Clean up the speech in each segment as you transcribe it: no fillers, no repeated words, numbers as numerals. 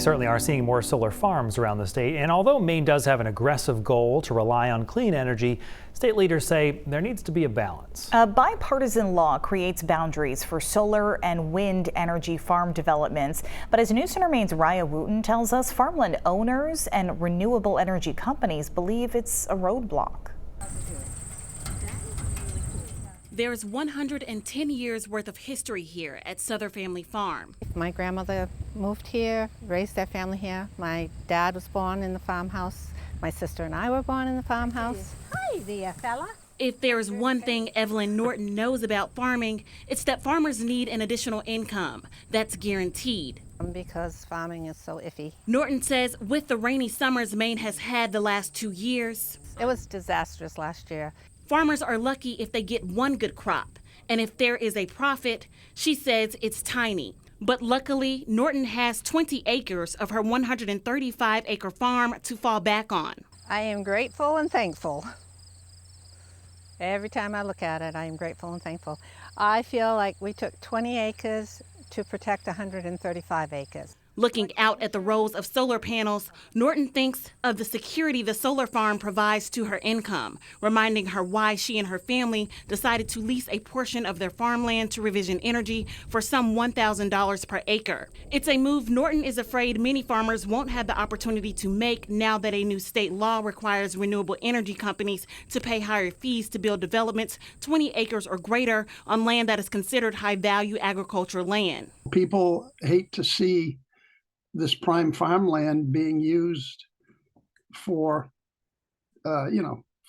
certainly are seeing more solar farms around the state. And although Maine does have an aggressive goal to rely on clean energy, state leaders say there needs to be a balance. A bipartisan law creates boundaries for solar and wind energy farm developments. But as News Center Maine's Raya Wooten tells us, farmland owners and renewable energy companies believe it's a roadblock. There's 110 years worth of history here at Souther Family Farm. My grandmother moved here, raised their family here. My dad was born in the farmhouse. My sister and I were born in the farmhouse. Hi there, fella. If there's one thing Evelyn Norton knows about farming, it's that farmers need an additional income that's guaranteed. Because farming is so iffy. Norton says with the rainy summers Maine has had the last 2 years, it was disastrous last year. Farmers are lucky if they get one good crop, and if there is a profit, she says it's tiny. But luckily, Norton has 20 acres of her 135-acre farm to fall back on. I am grateful and thankful. Every time I look at it, I am grateful and thankful. I feel like we took 20 acres to protect 135 acres. Looking out at the rows of solar panels, Norton thinks of the security the solar farm provides to her income, reminding her why she and her family decided to lease a portion of their farmland to Revision Energy for some $1,000 per acre. It's a move Norton is afraid many farmers won't have the opportunity to make now that a new state law requires renewable energy companies to pay higher fees to build developments 20 acres or greater on land that is considered high-value agricultural land. People hate to see this prime farmland being used for,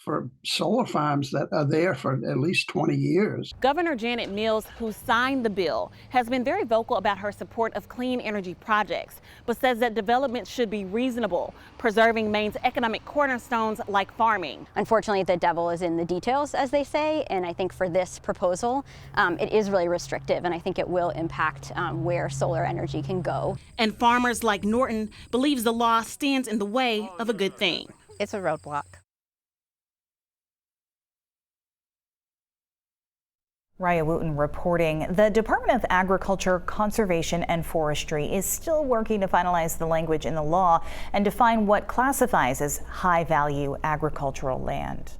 for solar farms that are there for at least 20 years. Governor Janet Mills, who signed the bill, has been very vocal about her support of clean energy projects, but says that development should be reasonable, preserving Maine's economic cornerstones like farming. Unfortunately, the devil is in the details, as they say, and I think for this proposal, it is really restrictive, and I think it will impact where solar energy can go. And farmers like Norton believes the law stands in the way of a good thing. It's a roadblock. Raya Wooten reporting. The Department of Agriculture, Conservation and Forestry is still working to finalize the language in the law and define what classifies as high-value agricultural land.